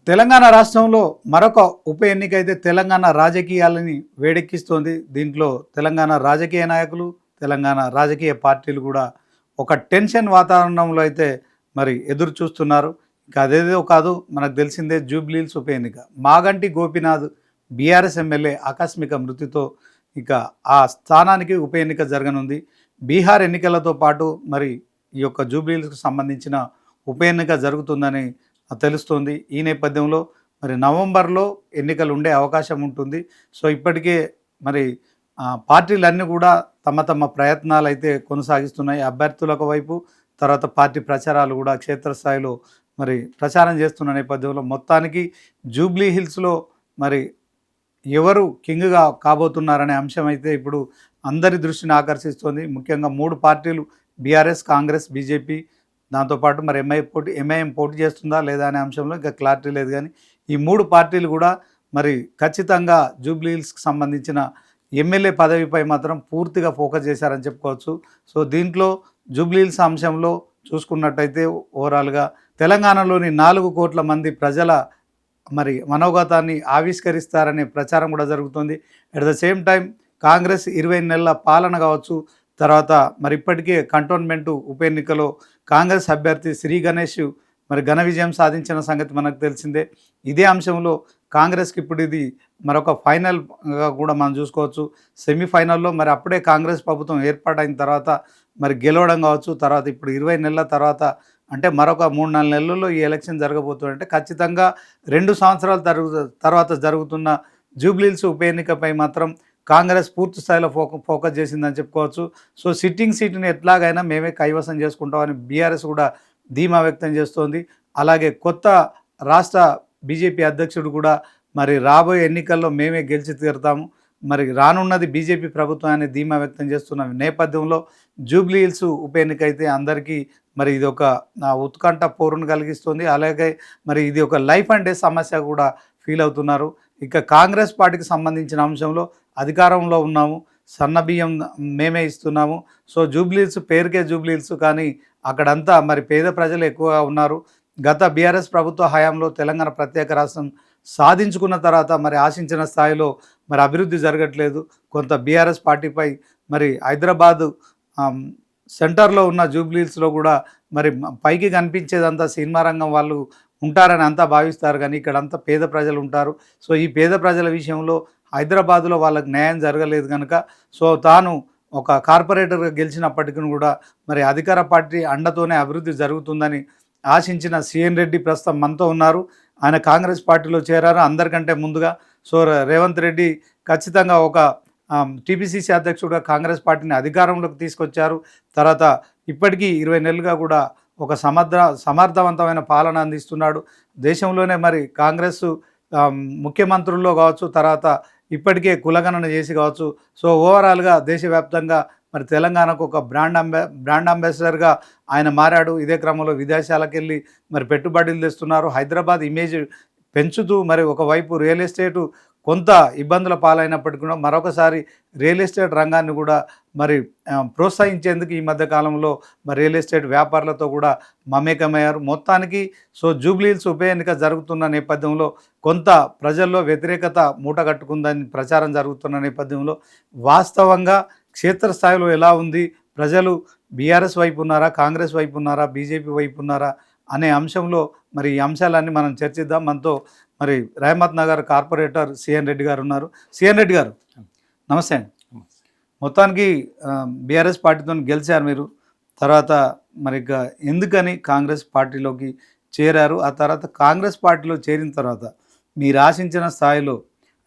తెలంగాణ రాష్ట్రంలో మరొక ఉప ఎన్నిక అయితే తెలంగాణ రాజకీయాలని వేడెక్కిస్తోంది. దీంట్లో తెలంగాణ రాజకీయ నాయకులు, తెలంగాణ రాజకీయ పార్టీలు కూడా ఒక టెన్షన్ వాతావరణంలో అయితే మరి ఎదురు చూస్తున్నారు. ఇక అదేదో కాదు, మనకు తెలిసిందే జూబ్లీహిల్స్ ఉప ఎన్నిక. మాగంటి గోపీనాథ్ బీఆర్ఎస్ ఎమ్మెల్యే ఆకస్మిక మృతితో ఇక ఆ స్థానానికి ఉప ఎన్నిక జరగనుంది. బీహార్ ఎన్నికలతో పాటు మరి ఈ యొక్క జూబ్లీహిల్స్కు సంబంధించిన ఉప ఎన్నిక జరుగుతుందని తెలుస్తోంది. ఈ నేపథ్యంలో మరి నవంబర్లో ఎన్నికలు ఉండే అవకాశం ఉంటుంది. సో ఇప్పటికే మరి పార్టీలన్నీ కూడా తమ తమ ప్రయత్నాలు అయితే కొనసాగిస్తున్నాయి. అభ్యర్థులకు వైపు, తర్వాత పార్టీ ప్రచారాలు కూడా క్షేత్రస్థాయిలో మరి ప్రచారం చేస్తున్న నేపథ్యంలో మొత్తానికి జూబ్లీ హిల్స్లో మరి ఎవరు కింగ్గా కాబోతున్నారనే అంశం అయితే ఇప్పుడు అందరి దృష్టిని ఆకర్షిస్తోంది. ముఖ్యంగా మూడు పార్టీలు బీఆర్ఎస్, కాంగ్రెస్, బీజేపీ, దాంతోపాటు మరి ఎంఐఎం పోటీ చేస్తుందా లేదా అనే అంశంలో ఇంకా క్లారిటీ లేదు. కానీ ఈ మూడు పార్టీలు కూడా మరి ఖచ్చితంగా జూబ్లీహిల్స్కి సంబంధించిన ఎమ్మెల్యే పదవిపై మాత్రం పూర్తిగా ఫోకస్ చేశారని చెప్పుకోవచ్చు. సో దీంట్లో జూబ్లీహిల్స్ అంశంలో చూసుకున్నట్టయితే ఓవరాల్గా తెలంగాణలోని 4 కోట్ల మంది ప్రజల మరి మనోగతాన్ని ఆవిష్కరిస్తారనే ప్రచారం కూడా జరుగుతుంది. At the same time Congress 20 నెలల పాలన కావచ్చు, తర్వాత మరి ఇప్పటికే కంటోన్మెంటు ఉప ఎన్నికలో కాంగ్రెస్ అభ్యర్థి శ్రీ గణేష్ మరి ఘన విజయం సాధించిన సంగతి మనకు తెలిసిందే. ఇదే అంశంలో కాంగ్రెస్కి ఇప్పుడు ఇది మరొక ఫైనల్గా కూడా మనం చూసుకోవచ్చు. సెమీఫైనల్లో మరి అప్పుడే కాంగ్రెస్ ప్రభుత్వం ఏర్పాటైన తర్వాత మరి గెలవడం కావచ్చు, తర్వాత ఇప్పుడు 20 నెలల తర్వాత అంటే మరొక 3-4 నెలల్లో ఈ ఎలక్షన్ జరగబోతుందంటే ఖచ్చితంగా 2 సంవత్సరాల తర్వాత జరుగుతున్న జూబ్లీహిల్స్ ఉప ఎన్నికపై మాత్రం కాంగ్రెస్ పూర్తి స్థాయిలో ఫోకస్ చేసిందని చెప్పుకోవచ్చు. సో సిట్టింగ్ సీటుని ఎట్లాగైనా మేమే కైవసం చేసుకుంటామని బీఆర్ఎస్ కూడా ధీమా వ్యక్తం చేస్తోంది. అలాగే కొత్త రాష్ట్ర బీజేపీ అధ్యక్షుడు కూడా మరి రాబోయే ఎన్నికల్లో మేమే గెలిచి తీరుతాము, మరి రానున్నది బీజేపీ ప్రభుత్వం అనే ధీమా వ్యక్తం చేస్తున్న నేపథ్యంలో జూబ్లీహిల్స్ ఉప ఎన్నిక అయితే అందరికీ మరి ఇది ఒక ఉత్కంఠ పోరును కలిగిస్తుంది. అలాగే మరి ఇది ఒక లైఫ్ అండ్ డెత్ సమస్య కూడా ఫీల్ అవుతున్నారు. ఇక కాంగ్రెస్ పార్టీకి సంబంధించిన అంశంలో అధికారంలో ఉన్నాము, సన్నబియ్యం మేమే ఇస్తున్నాము. సో జూబ్లీహిల్స్ పేరుకే జూబ్లీహిల్స్, కానీ అక్కడంతా మరి పేద ప్రజలు ఎక్కువగా ఉన్నారు. గత బీఆర్ఎస్ ప్రభుత్వ హయాంలో తెలంగాణ ప్రత్యేక రాష్ట్రం సాధించుకున్న తర్వాత మరి ఆశించిన స్థాయిలో మరి అభివృద్ధి జరగట్లేదు. కొంత బీఆర్ఎస్ పార్టీపై మరి హైదరాబాదు సెంటర్లో ఉన్న జూబ్లీహిల్స్లో కూడా మరి పైకి కనిపించేదంతా సినిమా రంగం వాళ్ళు ఉంటారని అంతా భావిస్తారు, కానీ ఇక్కడంతా పేద ప్రజలు ఉంటారు. సో ఈ పేద ప్రజల విషయంలో హైదరాబాదులో వాళ్ళకి న్యాయం జరగలేదు కనుక సో తాను ఒక కార్పొరేటర్గా గెలిచినప్పటికీ కూడా మరి అధికార పార్టీ అండతోనే అభివృద్ధి జరుగుతుందని ఆశించిన సిఎన్ రెడ్డి ప్రస్తుతం మనతో ఉన్నారు. ఆయన కాంగ్రెస్ పార్టీలో చేరారు అందరికంటే ముందుగా. సో రేవంత్ రెడ్డి ఖచ్చితంగా ఒక టీపీసీసీ అధ్యక్షుడుగా కాంగ్రెస్ పార్టీని అధికారంలోకి తీసుకొచ్చారు. తర్వాత ఇప్పటికీ 20 నెలలుగా కూడా ఒక సమర్థవంతమైన పాలన అందిస్తున్నాడు. దేశంలోనే మరి కాంగ్రెస్ ముఖ్యమంత్రుల్లో కావచ్చు, తర్వాత ఇప్పటికే కులగణన చేసి కావచ్చు, సో ఓవరాల్గా దేశవ్యాప్తంగా మరి తెలంగాణకు ఒక బ్రాండ్ అంబాసిడర్గా ఆయన మారాడు. ఇదే క్రమంలో విదేశాలకు వెళ్ళి మరి పెట్టుబడులు తెస్తున్నారు. హైదరాబాద్ ఇమేజ్ పెంచుతూ మరి ఒకవైపు రియల్ ఎస్టేటు కొంత ఇబ్బందుల పాలైనప్పటికీ కూడా మరొకసారి రియల్ ఎస్టేట్ రంగాన్ని కూడా మరి ప్రోత్సహించేందుకు ఈ మధ్య కాలంలో మరి రియల్ ఎస్టేట్ వ్యాపారులతో కూడా మమేకమయ్యారు. మొత్తానికి సో జూబ్లీహిల్స్ ఉప ఎన్నిక జరుగుతున్న నేపథ్యంలో కొంత ప్రజల్లో వ్యతిరేకత మూటగట్టుకుందని ప్రచారం జరుగుతున్న నేపథ్యంలో వాస్తవంగా క్షేత్రస్థాయిలో ఎలా ఉంది, ప్రజలు బీఆర్ఎస్ వైపు ఉన్నారా, కాంగ్రెస్ వైపు ఉన్నారా, బీజేపీ వైపు ఉన్నారా అనే అంశంలో మరి ఈ అంశాలన్నీ మనం చర్చిద్దాం. మనతో మరి రహమత్ నగర్ కార్పొరేటర్ సిఎన్ రెడ్డి గారు ఉన్నారు. సిఎన్ రెడ్డి గారు నమస్తే అండి. మొత్తానికి బీఆర్ఎస్ పార్టీతో గెలిచారు మీరు, తర్వాత మరి ఎందుకని కాంగ్రెస్ పార్టీలోకి చేరారు, ఆ తర్వాత కాంగ్రెస్ పార్టీలో చేరిన తర్వాత మీరు ఆశించిన స్థాయిలో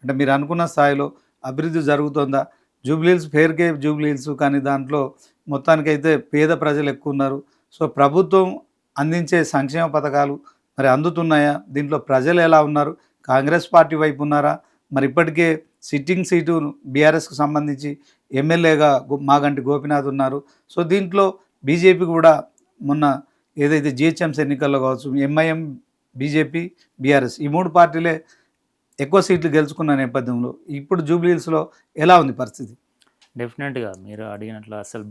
అంటే మీరు అనుకున్న స్థాయిలో అభివృద్ధి జరుగుతుందా? జూబ్లీహిల్స్ పేరుకే జూబ్లీహిల్స్, కానీ దాంట్లో మొత్తానికైతే పేద ప్రజలు ఎక్కువ ఉన్నారు. సో ప్రభుత్వం అందించే సంక్షేమ పథకాలు మరి అందుతున్నాయా? దీంట్లో ప్రజలు ఎలా ఉన్నారు? కాంగ్రెస్ పార్టీ వైపు ఉన్నారా? మరి ఇప్పటికే సిట్టింగ్ సీటు బీఆర్ఎస్కు సంబంధించి ఎమ్మెల్యేగా మాగంటి గోపీనాథ్ ఉన్నారు. సో దీంట్లో బీజేపీ కూడా మొన్న ఏదైతే జిహెచ్ఎంసీ ఎన్నికల్లో కావచ్చు, ఎంఐఎం, బీజేపీ, బీఆర్ఎస్ ఈ 3 పార్టీలే ఎక్కువ సీట్లు గెలుచుకున్న నేపథ్యంలో ఇప్పుడు జూబ్లీహిల్స్లో ఎలా ఉంది పరిస్థితి? డెఫినెట్గా మీరు అడిగినట్లు అసలు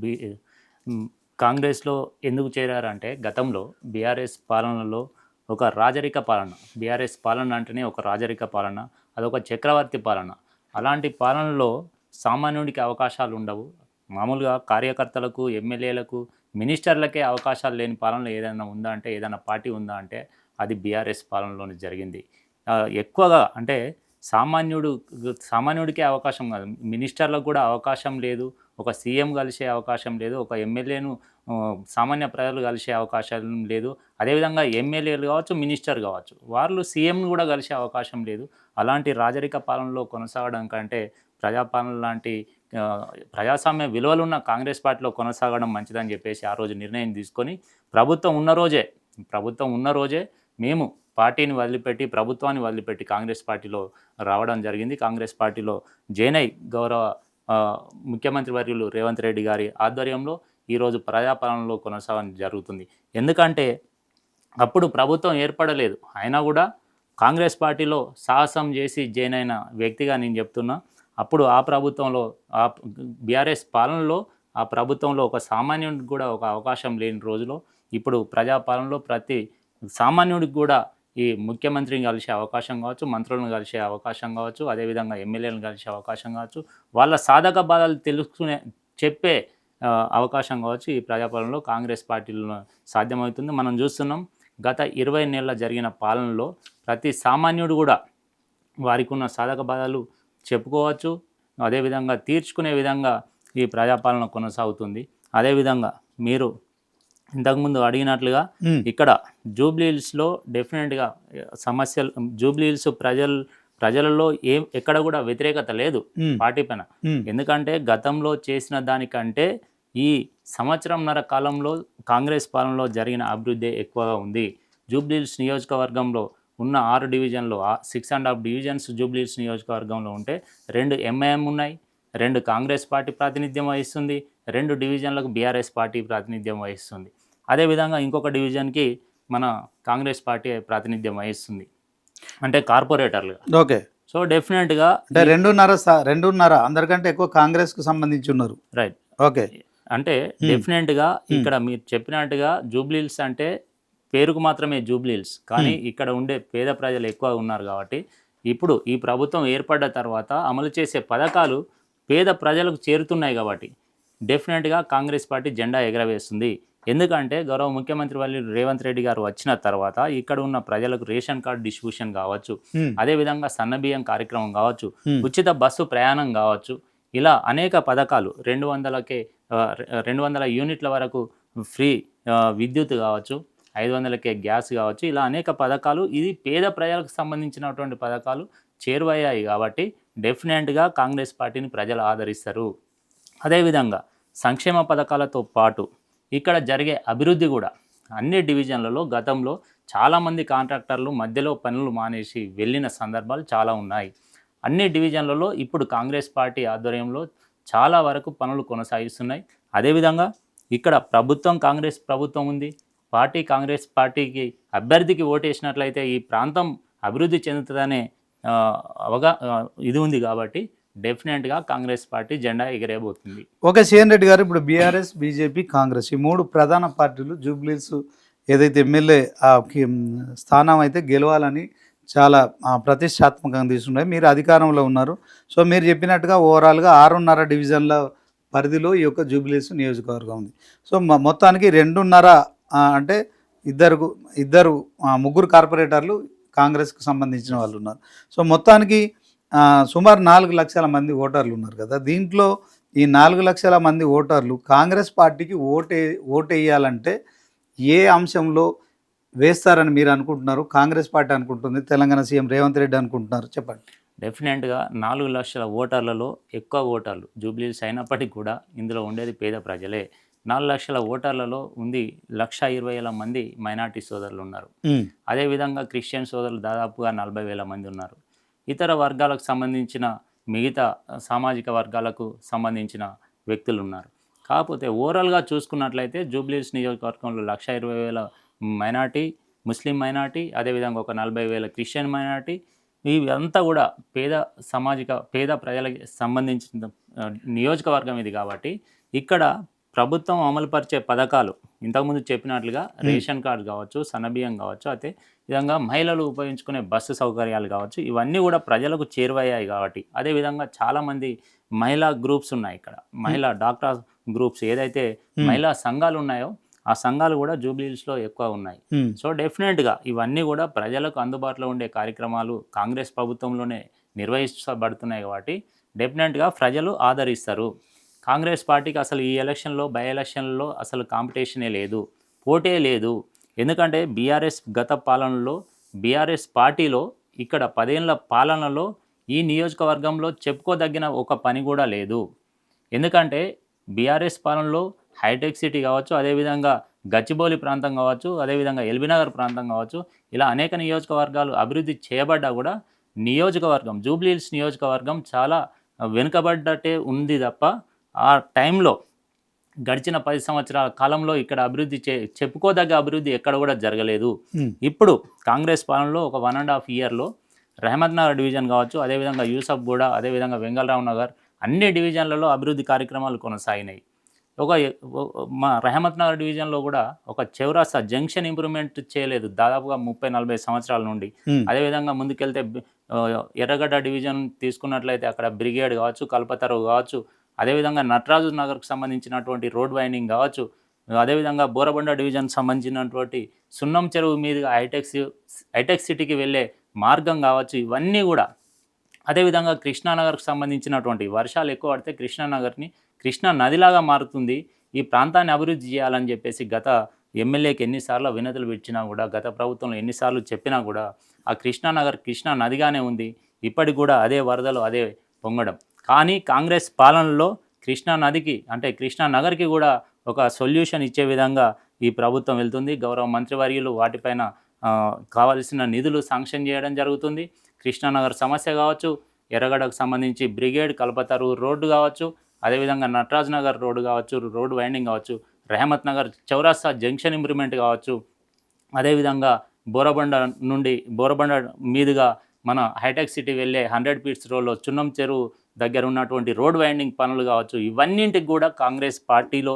కాంగ్రెస్లో ఎందుకు చేరారంటే గతంలో బీఆర్ఎస్ పాలనలో ఒక రాజరిక పాలన. బీఆర్ఎస్ పాలన అంటేనే ఒక రాజరిక పాలన, అదొక చక్రవర్తి పాలన. అలాంటి పాలనలో సామాన్యుడికి అవకాశాలు ఉండవు. మామూలుగా కార్యకర్తలకు, ఎమ్మెల్యేలకు, మినిస్టర్లకే అవకాశాలు లేని పాలన ఏదైనా ఉందా అంటే, ఏదైనా పార్టీ ఉందా అంటే అది బీఆర్ఎస్ పాలనలోనే జరిగింది. ఎక్కువగా అంటే సామాన్యుడికే అవకాశం కాదు, మినిస్టర్లకు కూడా అవకాశం లేదు, ఒక సీఎం కలిసే అవకాశం లేదు, ఒక ఎమ్మెల్యేను సామాన్య ప్రజలు కలిసే అవకాశం లేదు. అదేవిధంగా ఎమ్మెల్యేలు కావచ్చు, మినిస్టర్ కావచ్చు, వాళ్ళు సీఎంను కూడా కలిసే అవకాశం లేదు. అలాంటి రాజరిక పాలనలో కొనసాగడం కంటే ప్రజాపాలన లాంటి ప్రజాస్వామ్య విలువలున్న కాంగ్రెస్ పార్టీలో కొనసాగడం మంచిదని చెప్పేసి ఆ రోజు నిర్ణయం తీసుకొని ప్రభుత్వం ఉన్న రోజే మేము పార్టీని వదిలిపెట్టి, ప్రభుత్వాన్ని వదిలిపెట్టి కాంగ్రెస్ పార్టీలో రావడం జరిగింది. కాంగ్రెస్ పార్టీలో జాయిన్ అయి గౌరవ ముఖ్యమంత్రి వర్యులు రేవంత్ రెడ్డి గారి ఆధ్వర్యంలో ఈరోజు ప్రజాపాలనలో కొనసాగడం జరుగుతుంది. ఎందుకంటే అప్పుడు ప్రభుత్వం ఏర్పడలేదు, అయినా కూడా కాంగ్రెస్ పార్టీలో సాహసం చేసి జాయిన్ అయిన వ్యక్తిగా నేను చెప్తున్నా. అప్పుడు ఆ ప్రభుత్వంలో, ఆ బీఆర్ఎస్ పాలనలో, ఆ ప్రభుత్వంలో ఒక సామాన్యుడికి కూడా ఒక అవకాశం లేని రోజులో ఇప్పుడు ప్రజాపాలనలో ప్రతి సామాన్యుడికి కూడా ఈ ముఖ్యమంత్రిని కలిసే అవకాశం కావచ్చు, మంత్రులను కలిసే అవకాశం కావచ్చు, అదేవిధంగా ఎమ్మెల్యేలను కలిసే అవకాశం కావచ్చు, వాళ్ళ సాధక బాధలు చెప్పే అవకాశం కావచ్చు ఈ ప్రజాపాలనలో కాంగ్రెస్ పార్టీలో సాధ్యమవుతుంది. మనం చూస్తున్నాం, గత 20 నెలల జరిగిన పాలనలో ప్రతి సామాన్యుడు కూడా వారికి ఉన్న సాధక బాధలు చెప్పుకోవచ్చు, అదేవిధంగా తీర్చుకునే విధంగా ఈ ప్రజాపాలన కొనసాగుతుంది. అదేవిధంగా మీరు ఇంతకుముందు అడిగినట్లుగా ఇక్కడ జూబ్లీహిల్స్లో డెఫినెట్గా సమస్యలు, జూబ్లీహిల్స్ ప్రజలలో ఎక్కడ కూడా వ్యతిరేకత లేదు పార్టీ పైన. ఎందుకంటే గతంలో చేసిన దానికంటే ఈ సంవత్సరంన్నర కాలంలో కాంగ్రెస్ పాలనలో జరిగిన అభివృద్ధి ఎక్కువగా ఉంది. జూబ్లీహిల్స్ నియోజకవర్గంలో ఉన్న 6 డివిజన్లు, 6.5 డివిజన్స్ జూబ్లీహిల్స్ నియోజకవర్గంలో ఉంటే 2 ఎంఐఎం ఉన్నాయి, 2 కాంగ్రెస్ పార్టీ ప్రాతినిధ్యం వహిస్తుంది, 2 డివిజన్లకు బీఆర్ఎస్ పార్టీ ప్రాతినిధ్యం వహిస్తుంది. అదేవిధంగా ఇంకొక డివిజన్కి మన కాంగ్రెస్ పార్టీ ప్రాతినిధ్యం వహిస్తుంది, అంటే కార్పొరేటర్లు. ఓకే. సో డెఫినెట్గా అంటే 2.5 అందరికంటే ఎక్కువ కాంగ్రెస్కు సంబంధించి ఉన్నారు. రైట్. ఓకే. అంటే డెఫినెట్గా ఇక్కడ మీరు చెప్పినట్టుగా జూబ్లీహిల్స్ అంటే పేరుకు మాత్రమే జూబ్లీహిల్స్, కానీ ఇక్కడ ఉండే పేద ప్రజలు ఎక్కువ ఉన్నారు కాబట్టి ఇప్పుడు ఈ ప్రభుత్వం ఏర్పడ్డ తర్వాత అమలు చేసే పథకాలు పేద ప్రజలకు చేరుతున్నాయి కాబట్టి డెఫినెట్గా కాంగ్రెస్ పార్టీ జెండా ఎగరవేస్తుంది. ఎందుకంటే గౌరవ ముఖ్యమంత్రి రేవంత్ రెడ్డి గారు వచ్చిన తర్వాత ఇక్కడ ఉన్న ప్రజలకు రేషన్ కార్డు డిస్ట్రిబ్యూషన్ కావచ్చు, అదేవిధంగా సన్నబియ్యం కార్యక్రమం కావచ్చు, ఉచిత బస్సు ప్రయాణం కావచ్చు, ఇలా అనేక పథకాలు, 200 యూనిట్ల వరకు ఫ్రీ విద్యుత్ కావచ్చు, 500కే గ్యాస్ కావచ్చు, ఇలా అనేక పథకాలు, ఇది పేద ప్రజలకు సంబంధించినటువంటి పథకాలు చేరువయ్యాయి కాబట్టి డెఫినెట్గా కాంగ్రెస్ పార్టీని ప్రజలు ఆదరిస్తారు. అదేవిధంగా సంక్షేమ పథకాలతో పాటు ఇక్కడ జరిగే అభివృద్ధి కూడా అన్ని డివిజన్లలో గతంలో చాలామంది కాంట్రాక్టర్లు మధ్యలో పనులు మానేసి వెళ్ళిన సందర్భాలు చాలా ఉన్నాయి. అన్ని డివిజన్లలో ఇప్పుడు కాంగ్రెస్ పార్టీ ఆధ్వర్యంలో చాలా వరకు పనులు కొనసాగిస్తున్నాయి. అదేవిధంగా ఇక్కడ ప్రభుత్వం కాంగ్రెస్ ప్రభుత్వం ఉంది, పార్టీ కాంగ్రెస్ పార్టీకి అభ్యర్థికి ఓటేసినట్లయితే ఈ ప్రాంతం అభివృద్ధి చెందుతుందనే ఇది ఉంది కాబట్టి డెఫినెట్గా కాంగ్రెస్ పార్టీ జెండా ఎగిరేయబోతుంది. ఓకే సీఎన్ రెడ్డి గారు, ఇప్పుడు బీఆర్ఎస్, బీజేపీ, కాంగ్రెస్ ఈ 3 ప్రధాన పార్టీలు జూబ్లీహిల్స్ ఏదైతే ఎమ్మెల్యే స్థానం అయితే గెలవాలని చాలా ప్రతిష్టాత్మకంగా తీసుకున్నాయి. మీరు అధికారంలో ఉన్నారు. సో మీరు చెప్పినట్టుగా ఓవరాల్గా 6.5 డివిజన్ల పరిధిలో ఈ యొక్క జూబ్లీహిల్స్ నియోజకవర్గం ఉంది. సో మొత్తానికి 2.5 అంటే ఇద్దరు ముగ్గురు కార్పొరేటర్లు కాంగ్రెస్కి సంబంధించిన వాళ్ళు ఉన్నారు. సో మొత్తానికి సుమారు 4 లక్షల మంది ఓటర్లు ఉన్నారు కదా. దీంట్లో ఈ 4 లక్షల మంది ఓటర్లు కాంగ్రెస్ పార్టీకి ఓటేయాలంటే ఏ అంశంలో వేస్తారని మీరు అనుకుంటున్నారు, కాంగ్రెస్ పార్టీ అనుకుంటుంది, తెలంగాణ సీఎం రేవంత్ రెడ్డి అనుకుంటున్నారు, చెప్పండి. డెఫినెట్గా 4 లక్షల ఓటర్లలో ఎక్కువ ఓటర్లు జూబ్లీహిల్స్ అయినప్పటికీ కూడా ఇందులో ఉండేది పేద ప్రజలే. 4 లక్షల ఓటర్లలో ఉంది 1,20,000 మంది మైనార్టీ సోదరులు ఉన్నారు. అదేవిధంగా క్రిస్టియన్ సోదరులు దాదాపుగా 40,000 మంది ఉన్నారు. ఇతర వర్గాలకు సంబంధించిన మిగతా సామాజిక వర్గాలకు సంబంధించిన వ్యక్తులు ఉన్నారు. కాకపోతే ఓవరాల్గా చూసుకున్నట్లయితే జూబ్లీహిల్స్ నియోజకవర్గంలో 1,20,000 మైనార్టీ, ముస్లిం మైనార్టీ, అదేవిధంగా ఒక 40,000 క్రిస్టియన్ మైనార్టీ, ఇవంతా కూడా పేద ప్రజలకు సంబంధించిన నియోజకవర్గం ఇది కాబట్టి ఇక్కడ ప్రభుత్వం అమలుపరిచే పథకాలు ఇంతకుముందు చెప్పినట్లుగా రేషన్ కార్డు కావచ్చు, సన్నబియ్యం కావచ్చు, అదే విధంగా మహిళలు ఉపయోగించుకునే బస్సు సౌకర్యాలు కావచ్చు, ఇవన్నీ కూడా ప్రజలకు చేరువయ్యాయి కాబట్టి, అదేవిధంగా చాలామంది మహిళా గ్రూప్స్ ఉన్నాయి ఇక్కడ, మహిళా డాక్టర్ గ్రూప్స్ ఏదైతే మహిళా సంఘాలు ఉన్నాయో ఆ సంఘాలు కూడా జూబ్లీహిల్స్లో ఎక్కువ ఉన్నాయి. సో డెఫినెట్గా ఇవన్నీ కూడా ప్రజలకు అందుబాటులో ఉండే కార్యక్రమాలు కాంగ్రెస్ ప్రభుత్వంలోనే నిర్వహించబడుతున్నాయి కాబట్టి డెఫినెట్గా ప్రజలు ఆదరిస్తారు. కాంగ్రెస్ పార్టీకి అసలు ఈ ఎలక్షన్లో బై ఎలక్షన్లో అసలు కాంపిటీషనే లేదు, పోటే లేదు. ఎందుకంటే బీఆర్ఎస్ గత పాలనలో బీఆర్ఎస్ పార్టీలో ఇక్కడ 10 ఏళ్ల పాలనలో ఈ నియోజకవర్గంలో చెప్పుకోదగిన ఒక పని కూడా లేదు. ఎందుకంటే బీఆర్ఎస్ పాలనలో హైటెక్ సిటీ కావచ్చు, అదేవిధంగా గచ్చిబౌలి ప్రాంతం కావచ్చు, అదేవిధంగా ఎల్బీనగర్ ప్రాంతం కావచ్చు, ఇలా అనేక నియోజకవర్గాలు అభివృద్ధి చేయబడ్డా కూడా నియోజకవర్గం జూబ్లీహిల్స్ నియోజకవర్గం చాలా వెనుకబడ్డట్టే ఉంది తప్ప ఆ టైంలో గడిచిన 10 సంవత్సరాల కాలంలో ఇక్కడ అభివృద్ధి చెప్పుకోదగ్గ అభివృద్ధి ఎక్కడ కూడా జరగలేదు. ఇప్పుడు కాంగ్రెస్ పాలనలో ఒక 1.5 ఇయర్లో రహమత్ నగర్ డివిజన్ కావచ్చు, అదేవిధంగా యూసఫ్ గూడ, అదేవిధంగా వెంగళరావు నగర్ అన్ని డివిజన్లలో అభివృద్ధి కార్యక్రమాలు కొనసాగినాయి. మా రహమత్ నగర్ డివిజన్లో కూడా ఒక చౌరాస్తా జంక్షన్ ఇంప్రూవ్మెంట్ చేయలేదు దాదాపుగా 30-40 సంవత్సరాల నుండి. అదేవిధంగా ముందుకెళ్తే ఎర్రగడ్డ డివిజన్ తీసుకున్నట్లయితే అక్కడ బ్రిగేడ్ కావచ్చు, కల్పతరు కావచ్చు, అదేవిధంగా నటరాజు నగర్కు సంబంధించినటువంటి రోడ్ వైండింగ్ కావచ్చు, అదేవిధంగా బోరబండ డివిజన్ సంబంధించినటువంటి సున్నం చెరువు మీదుగా హైటెక్ సిటీకి వెళ్ళే మార్గం కావచ్చు, ఇవన్నీ కూడా. అదేవిధంగా కృష్ణానగర్కు సంబంధించినటువంటి వర్షాలు ఎక్కువ పడితే కృష్ణానగర్ని కృష్ణా నదిలాగా మారుతుంది, ఈ ప్రాంతాన్ని అభివృద్ధి చేయాలని చెప్పేసి గత ఎమ్మెల్యేకి ఎన్నిసార్లు వినతులు ఇచ్చినా కూడా, గత ప్రభుత్వంలో ఎన్నిసార్లు చెప్పినా కూడా ఆ కృష్ణానగర్ కృష్ణా నదిగానే ఉంది. ఇప్పటికి కూడా అదే వరదలు అదే పొంగడం. కానీ కాంగ్రెస్ పాలనలో కృష్ణా నదికి అంటే కృష్ణా నగర్కి కూడా ఒక సొల్యూషన్ ఇచ్చే విధంగా ఈ ప్రభుత్వం వెళ్తుంది. గౌరవ మంత్రివర్యులు వాటిపైన కావాల్సిన నిధులు శాంక్షన్ చేయడం జరుగుతుంది. కృష్ణానగర్ సమస్య కావచ్చు, ఎర్రగడ్డకు సంబంధించి బ్రిగేడ్ కల్పతరు రోడ్డు కావచ్చు, అదేవిధంగా నటరాజ్ నగర్ రోడ్డు కావచ్చు, రోడ్ వైండింగ్ కావచ్చు, రహమత్ నగర్ చౌరాస్తా జంక్షన్ ఇంప్రూవ్మెంట్ కావచ్చు, అదేవిధంగా బోరబండ మీదుగా మన హైటెక్ సిటీ వెళ్ళే 100 ఫీట్స్ రోడ్లో చున్నం చెరువు దగ్గర ఉన్నటువంటి రోడ్ వైండింగ్ పనులు కావచ్చు, ఇవన్నింటికి కూడా కాంగ్రెస్ పార్టీలో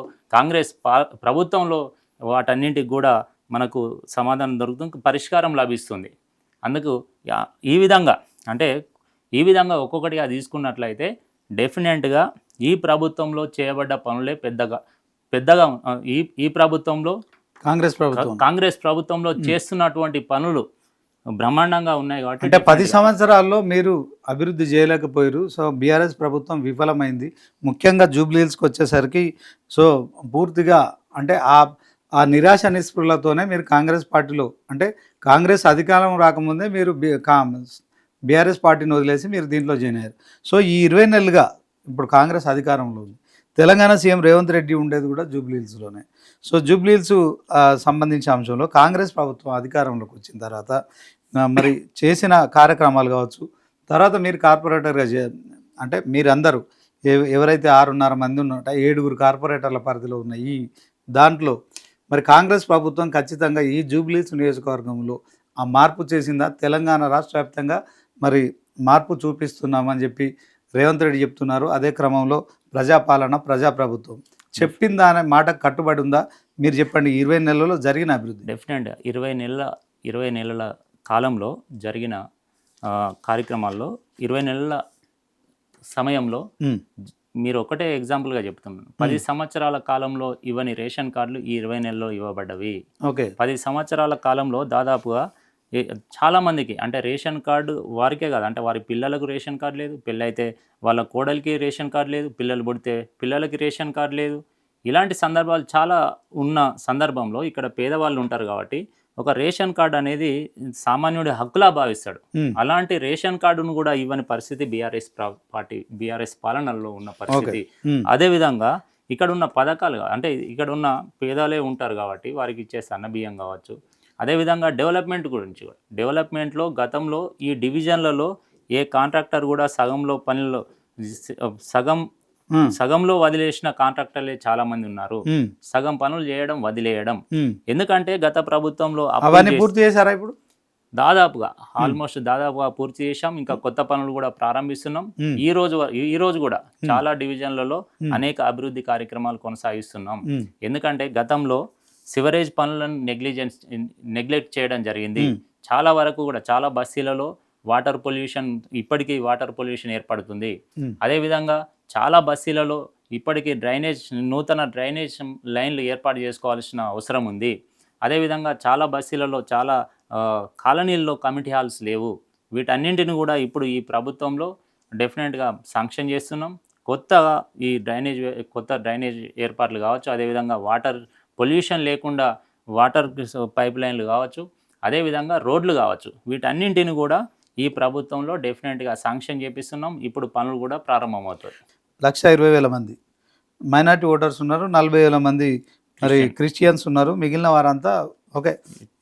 ప్రభుత్వంలో వాటన్నింటికి కూడా మనకు సమాధానం దొరుకుతుంది, పరిష్కారం లభిస్తుంది. అందుకు ఈ విధంగా ఒక్కొక్కటిగా తీసుకున్నట్లయితే డెఫినెట్గా ఈ ప్రభుత్వంలో చేయబడ్డ పనులే పెద్దగా ఈ ప్రభుత్వంలో కాంగ్రెస్ ప్రభుత్వంలో చేస్తున్నటువంటి పనులు బ్రహ్మాండంగా ఉన్నాయి కాబట్టి అంటే 10 సంవత్సరాల్లో మీరు అభివృద్ధి చేయలేకపోయారు. సో బీఆర్ఎస్ ప్రభుత్వం విఫలమైంది. ముఖ్యంగా జూబ్లీహిల్స్కి వచ్చేసరికి సో పూర్తిగా అంటే ఆ నిరాశ నిస్పృహలతోనే మీరు కాంగ్రెస్ పార్టీలో అంటే కాంగ్రెస్ అధికారం రాకముందే మీరు బీఆర్ఎస్ పార్టీని వదిలేసి మీరు దీంట్లో జాయిన్ అయ్యారు. సో ఈ 20 నెలలుగా ఇప్పుడు కాంగ్రెస్ అధికారంలో ఉంది. తెలంగాణ సీఎం రేవంత్ రెడ్డి ఉండేది కూడా జూబ్లీహిల్స్లోనే. సో జూబ్లీహిల్స్ సంబంధించిన అంశంలో కాంగ్రెస్ ప్రభుత్వం అధికారంలోకి వచ్చిన తర్వాత మరి చేసిన కార్యక్రమాలు కావచ్చు, తర్వాత మీరు కార్పొరేటర్గా అంటే మీరందరూ ఎవరైతే 6.5 మంది ఉన్నారో 7 కార్పొరేటర్ల పరిధిలో ఉన్న ఈ దాంట్లో మరి కాంగ్రెస్ ప్రభుత్వం ఖచ్చితంగా ఈ జూబ్లీహిల్స్ నియోజకవర్గంలో ఆ మార్పు చేసిందా? తెలంగాణ రాష్ట్ర వ్యాప్తంగా మరి మార్పు చూపిస్తున్నామని చెప్పి రేవంత్ రెడ్డి చెప్తున్నారు. అదే క్రమంలో ప్రజాపాలన ప్రజాప్రభుత్వం చెప్పిందా అనే మాట కట్టుబడి ఉందా? మీరు చెప్పండి. 20 నెలల్లో జరిగిన అభివృద్ధి డెఫినెట్గా 20 నెలల కాలంలో జరిగిన కార్యక్రమాల్లో 20 నెలల సమయంలో మీరు ఒకటే ఎగ్జాంపుల్గా చెప్తున్నాను. 10 సంవత్సరాల కాలంలో ఇవ్వని రేషన్ కార్డులు ఈ 20 నెలల్లో ఇవ్వబడ్డవి. ఓకే, 10 సంవత్సరాల కాలంలో దాదాపుగా చాలామందికి అంటే రేషన్ కార్డు వారికే కాదు, అంటే వారి పిల్లలకు రేషన్ కార్డు లేదు, పెళ్ళైతే వాళ్ళ కోడలికి రేషన్ కార్డు లేదు, పిల్లలు పుడితే పిల్లలకి రేషన్ కార్డు లేదు. ఇలాంటి సందర్భాలు చాలా ఉన్న సందర్భంలో ఇక్కడ పేదవాళ్ళు ఉంటారు కాబట్టి ఒక రేషన్ కార్డు అనేది సామాన్యుడి హక్కులా భావిస్తాడు. అలాంటి రేషన్ కార్డును కూడా ఇవ్వని పరిస్థితి బీఆర్ఎస్ పాలనలో ఉన్న పరిస్థితి. అదేవిధంగా ఇక్కడ ఉన్న పథకాలు అంటే ఇక్కడ ఉన్న పేదలే ఉంటారు కాబట్టి వారికి ఇచ్చే సన్నబియ్యం కావచ్చు, అదేవిధంగా డెవలప్మెంట్లో గతంలో ఈ డివిజన్లలో ఏ కాంట్రాక్టర్ కూడా సగంలో వదిలేసిన కాంట్రాక్టర్లే చాలా మంది ఉన్నారు. సగం పనులు చేయడం వదిలేయడం. ఎందుకంటే గత ప్రభుత్వంలో అవన్నీ పూర్తి చేశారా? ఇప్పుడు దాదాపుగా ఆల్మోస్ట్ దాదాపుగా పూర్తి చేశాం. ఇంకా కొత్త పనులు కూడా ప్రారంభిస్తున్నాం. ఉమ్, ఈ రోజు కూడా చాలా డివిజన్లలో ఉమ్, అనేక అభివృద్ధి కార్యక్రమాలు కొనసాగిస్తున్నాం. ఉమ్, ఎందుకంటే గతంలో సివరేజ్ పనులను నెగ్లెక్ట్ చేయడం జరిగింది. ఉమ్, చాలా వరకు కూడా చాలా బస్తీలలో ఇప్పటికీ వాటర్ పొల్యూషన్ ఏర్పడుతుంది. ఉమ్, అదేవిధంగా చాలా బస్తీలలో ఇప్పటికీ నూతన డ్రైనేజ్ లైన్లు ఏర్పాటు చేసుకోవాల్సిన అవసరం ఉంది. అదేవిధంగా చాలా బస్తీలలో చాలా కాలనీల్లో కమ్యూనిటీ హాల్స్ లేవు. వీటన్నింటిని కూడా ఇప్పుడు ఈ ప్రభుత్వంలో డెఫినెట్గా శాంక్షన్ చేస్తున్నాం. కొత్త డ్రైనేజ్ ఏర్పాట్లు కావచ్చు, అదేవిధంగా వాటర్ పొల్యూషన్ లేకుండా వాటర్ పైప్ లైన్లు కావచ్చు, అదేవిధంగా రోడ్లు కావచ్చు, వీటన్నింటిని కూడా ఈ ప్రభుత్వంలో డెఫినెట్గా శాంక్షన్ చేపిస్తున్నాం. ఇప్పుడు పనులు కూడా ప్రారంభమవుతాయి. 1,20,000 మంది మైనార్టీ ఓటర్స్ ఉన్నారు, 40,000 మంది మరి క్రిస్టియన్స్ ఉన్నారు, మిగిలిన వారంతా ఓకే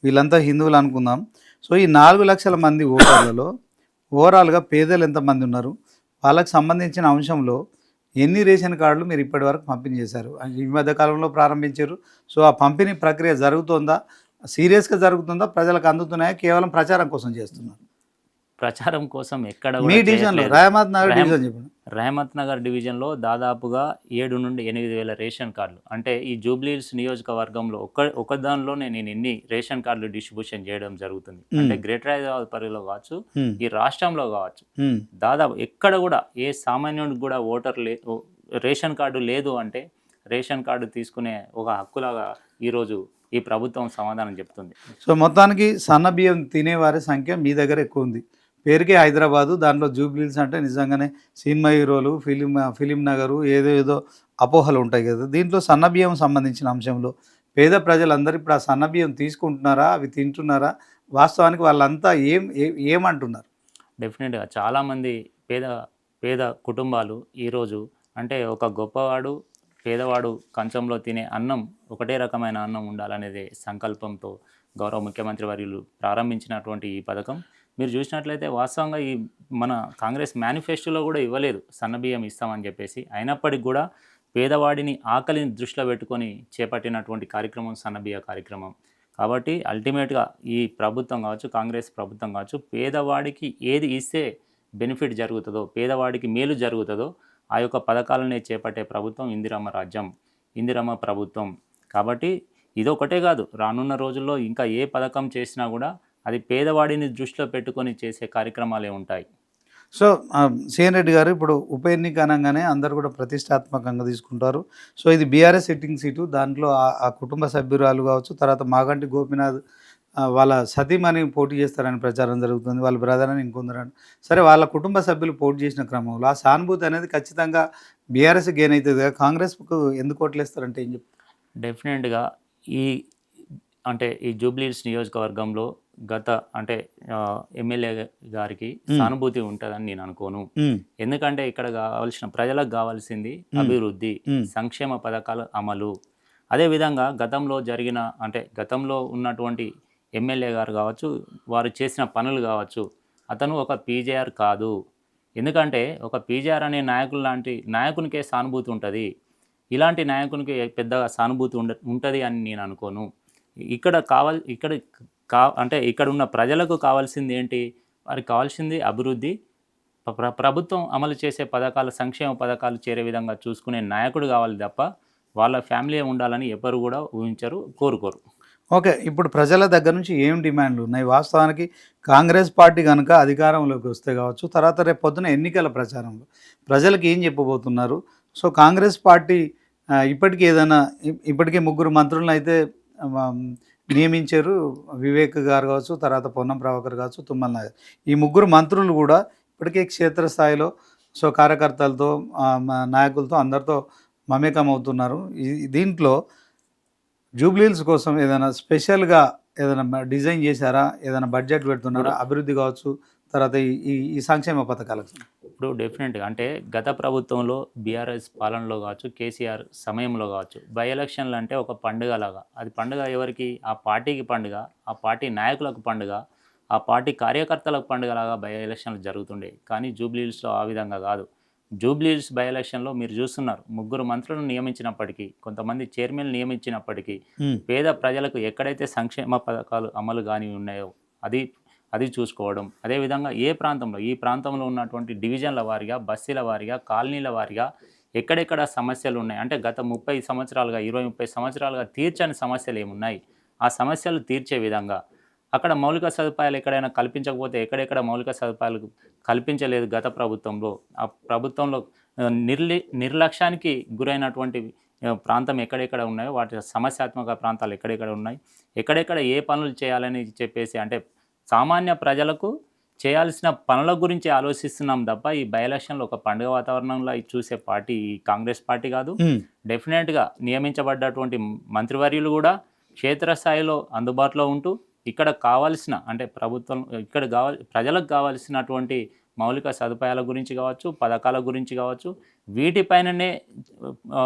వీళ్ళంతా హిందువులు అనుకుందాం. సో ఈ 4 లక్షల మంది ఓటర్లలో ఓవరాల్గా పేదలు ఎంతమంది ఉన్నారు, వాళ్ళకి సంబంధించిన అంశంలో ఎన్ని రేషన్ కార్డులు మీరు ఇప్పటి వరకు పంపిణీ చేశారు? ఈ మధ్య కాలంలో ప్రారంభించారు. సో ఆ పంపిణీ ప్రక్రియ జరుగుతుందా, సీరియస్గా జరుగుతుందా, ప్రజలకు అందుతున్నాయా, కేవలం ప్రచారం కోసం చేస్తున్నారు? ప్రచారం కోసం ఎక్కడ మీ కూడా డివిజన్లో చేయట్లేదు. రహమత్ నగర్ డివిజన్ చెప్పండి. రహమత్ నగర్ డివిజన్లో దాదాపుగా 7 నుండి 8 వేల రేషన్ కార్డులు, అంటే ఈ జూబ్లీహిల్స్ నియోజకవర్గంలో ఒక దానిలోనే నేను ఎన్ని రేషన్ కార్డులు డిస్ట్రిబ్యూషన్ చేయడం జరుగుతుంది. అంటే గ్రేటర్ హైదరాబాద్ పరిధిలో కావచ్చు, ఈ రాష్ట్రంలో కావచ్చు, దాదాపు ఎక్కడ కూడా ఏ సామాన్యుడికి కూడా రేషన్ కార్డు లేదు అంటే రేషన్ కార్డు తీసుకునే ఒక హక్కులాగా ఈరోజు ఈ ప్రభుత్వం సమాధానం చెప్తుంది. సో మొత్తానికి సన్న బియ్యం తినేవారి సంఖ్య మీ దగ్గర ఎక్కువ ఉంది. పేరుకే హైదరాబాదు, దాంట్లో జూబ్లీహిల్స్ అంటే నిజంగానే సినిమా హీరోలు, ఫిలిం నగరు, ఏదో అపోహలు ఉంటాయి కదా. దీంట్లో సన్నబియ్యం సంబంధించిన అంశంలో పేద ప్రజలందరూ ఇప్పుడు ఆ సన్నబియ్యం తీసుకుంటున్నారా, అవి తింటున్నారా, వాస్తవానికి వాళ్ళంతా ఏమంటున్నారు? డెఫినెట్గా చాలామంది పేద కుటుంబాలు ఈరోజు అంటే ఒక గొప్పవాడు పేదవాడు కంచంలో తినే అన్నం ఒకటే రకమైన అన్నం ఉండాలనేది సంకల్పంతో గౌరవ ముఖ్యమంత్రి వర్యులు ప్రారంభించినటువంటి ఈ పథకం మీరు చూసినట్లయితే వాస్తవంగా ఈ మన కాంగ్రెస్ మేనిఫెస్టోలో కూడా ఇవ్వలేదు సన్నబియ్యం ఇస్తామని చెప్పేసి. అయినప్పటికీ కూడా పేదవాడిని ఆకలిని దృష్టిలో పెట్టుకొని చేపట్టినటువంటి కార్యక్రమం సన్నబియ్య కార్యక్రమం. కాబట్టి అల్టిమేట్గా ఈ ప్రభుత్వం కావచ్చు, కాంగ్రెస్ ప్రభుత్వం కావచ్చు, పేదవాడికి ఏది ఇస్తే బెనిఫిట్ జరుగుతుందో, పేదవాడికి మేలు జరుగుతుందో ఆ యొక్క పథకాలనే చేపట్టే ప్రభుత్వం ఇందిరమ్మ ప్రభుత్వం. కాబట్టి ఇదొకటే కాదు, రానున్న రోజుల్లో ఇంకా ఏ పథకం చేసినా కూడా అది పేదవాడిని దృష్టిలో పెట్టుకొని చేసే కార్యక్రమాలే ఉంటాయి. సో సిఎన్ రెడ్డి గారు, ఇప్పుడు ఉప ఎన్నిక అనగానే అందరు కూడా ప్రతిష్టాత్మకంగా తీసుకుంటారు. సో ఇది బీఆర్ఎస్ సిట్టింగ్ సీటు, దాంట్లో ఆ కుటుంబ సభ్యురాలు కావచ్చు, తర్వాత మాగంటి గోపీనాథ్ వాళ్ళ సతీమణి పోటీ చేస్తారని ప్రచారం జరుగుతుంది, వాళ్ళ బ్రదర్ అని ఇంకొందరని. సరే, వాళ్ళ కుటుంబ సభ్యులు పోటీ చేసిన క్రమంలో ఆ సానుభూతి అనేది ఖచ్చితంగా బీఆర్ఎస్ గెయిన్ అవుతుంది కదా, కాంగ్రెస్కు ఎందుకు ఓట్లేస్తారంటే ఏం చెప్తారు? డెఫినెట్గా ఈ జూబ్లీహిల్స్ నియోజకవర్గంలో ఎమ్మెల్యే గారికి సానుభూతి ఉంటుందని నేను అనుకోను. ఎందుకంటే ఇక్కడ ప్రజలకు కావాల్సింది అభివృద్ధి, సంక్షేమ పథకాల అమలు. అదేవిధంగా గతంలో ఉన్నటువంటి ఎమ్మెల్యే గారు కావచ్చు, వారు చేసిన పనులు కావచ్చు, అతను ఒక పీజేఆర్ కాదు. ఎందుకంటే ఒక పీజేఆర్ అనే నాయకునికే సానుభూతి ఉంటుంది. ఇలాంటి నాయకునికి పెద్దగా సానుభూతి ఉంటుంది అని నేను అనుకోను. ఇక్కడ ఉన్న ప్రజలకు కావాల్సింది ఏంటి? వారికి కావాల్సింది అభివృద్ధి, ప్రభుత్వం అమలు చేసే సంక్షేమ పథకాలు చేరే విధంగా చూసుకునే నాయకుడు కావాలి తప్ప వాళ్ళ ఫ్యామిలీ ఉండాలని ఎవరు కూడా కోరుకోరు. ఓకే, ఇప్పుడు ప్రజల దగ్గర నుంచి ఏం డిమాండ్లు ఉన్నాయి? వాస్తవానికి కాంగ్రెస్ పార్టీ కనుక అధికారంలోకి వస్తే కావచ్చు, తర్వాత రేపు పొద్దున ఎన్నికల ప్రచారంలో ప్రజలకు ఏం చెప్పబోతున్నారు? సో కాంగ్రెస్ పార్టీ ఇప్పటికే 3 మంత్రులను అయితే నియమించారు. వివేక్ గారు కావచ్చు, తర్వాత పొన్నం ప్రభాకర్ కావచ్చు, తుమ్మల నాగర్. ఈ 3 మంత్రులు కూడా ఇప్పటికే క్షేత్రస్థాయిలో సో కార్యకర్తలతో, నాయకులతో అందరితో మమేకం అవుతున్నారు. దీంట్లో జూబ్లీహిల్స్ కోసం ఏదైనా స్పెషల్గా ఏదైనా డిజైన్ చేశారా? ఏదైనా బడ్జెట్ పెడుతున్నారా? అభివృద్ధి కావచ్చు, తర్వాత ఈ సంక్షేమ పథకాలకు. ఇప్పుడు డెఫినెట్గా గత ప్రభుత్వంలో బీఆర్ఎస్ పాలనలో కావచ్చు, కేసీఆర్ సమయంలో కావచ్చు, బై ఎలక్షన్లు అంటే ఒక పండుగ లాగా. అది పండుగ ఎవరికి? ఆ పార్టీకి పండుగ, ఆ పార్టీ నాయకులకు పండుగ, ఆ పార్టీ కార్యకర్తలకు పండుగలాగా బై ఎలక్షన్లు జరుగుతుండే. కానీ జూబ్లీహిల్స్లో ఆ విధంగా కాదు. జూబ్లీహిల్స్ బై ఎలక్షన్లో మీరు చూస్తున్నారు, 3 మంత్రులను నియమించినప్పటికీ, కొంతమంది చైర్మన్లు నియమించినప్పటికీ పేద ప్రజలకు ఎక్కడైతే సంక్షేమ పథకాలు అమలు కానీ ఉన్నాయో అది చూసుకోవడం. అదేవిధంగా ఈ ప్రాంతంలో ఉన్నటువంటి డివిజన్ల వారీగా, బస్తీల వారీగా, కాలనీల వారీగా ఎక్కడెక్కడ సమస్యలు ఉన్నాయి, అంటే గత 30 సంవత్సరాలుగా 20, 30 సంవత్సరాలుగా తీర్చని సమస్యలు ఏమున్నాయి, ఆ సమస్యలు తీర్చే విధంగా అక్కడ మౌలిక సదుపాయాలు ఎక్కడైనా కల్పించకపోతే ఎక్కడెక్కడ మౌలిక సదుపాయాలు కల్పించలేదు గత ప్రభుత్వంలో, ఆ ప్రభుత్వంలో నిర్లక్ష్యానికి గురైనటువంటి ప్రాంతం ఎక్కడెక్కడ ఉన్నాయో వాటి సమస్యాత్మక ప్రాంతాలు ఎక్కడెక్కడ ఉన్నాయి, ఎక్కడెక్కడ ఏ పనులు చేయాలని చెప్పేసి, అంటే సామాన్య ప్రజలకు చేయాల్సిన పనుల గురించి ఆలోచిస్తున్నాం తప్ప ఈ బై ఎలక్షన్లో ఒక పండుగ వాతావరణంలో ఇది చూసే పార్టీ ఈ కాంగ్రెస్ పార్టీ కాదు. డెఫినెట్గా నియమించబడ్డటువంటి మంత్రివర్యులు కూడా క్షేత్రస్థాయిలో అందుబాటులో ఉంటూ ఇక్కడ కావాల్సిన, అంటే ఇక్కడ ప్రజలకు కావాల్సినటువంటి మౌలిక సదుపాయాల గురించి కావచ్చు, పథకాల గురించి కావచ్చు, వీటిపైననే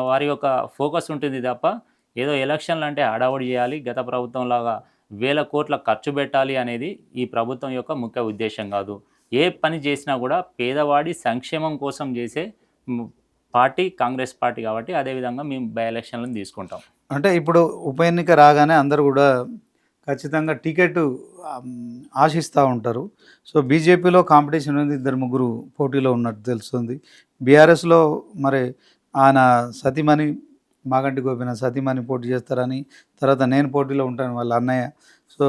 వారి యొక్క ఫోకస్ ఉంటుంది తప్ప ఏదో ఎలక్షన్లు అంటే హడావుడి చేయాలి, గత ప్రభుత్వంలాగా వేల కోట్ల ఖర్చు పెట్టాలి అనేది ఈ ప్రభుత్వం యొక్క ముఖ్య ఉద్దేశం కాదు. ఏ పని చేసినా కూడా పేదవాడి సంక్షేమం కోసం చేసే పార్టీ కాంగ్రెస్ పార్టీ కాబట్టి అదేవిధంగా మేము బై ఎలక్షన్లను తీసుకుంటాం. అంటే ఇప్పుడు ఉప ఎన్నిక రాగానే అందరూ కూడా ఖచ్చితంగా టికెట్ ఆశిస్తూ ఉంటారు. సో బీజేపీలో కాంపిటీషన్ ఉంది, 2-3 పోటీలో ఉన్నట్టు తెలుస్తుంది. బీఆర్ఎస్లో మరి ఆయన సతీమణి మాగంటి గోపీనాథ్ సతీమణి పోటీ చేస్తారని, తర్వాత నేను పోటీలో ఉంటాను వాళ్ళ అన్నయ్య. సో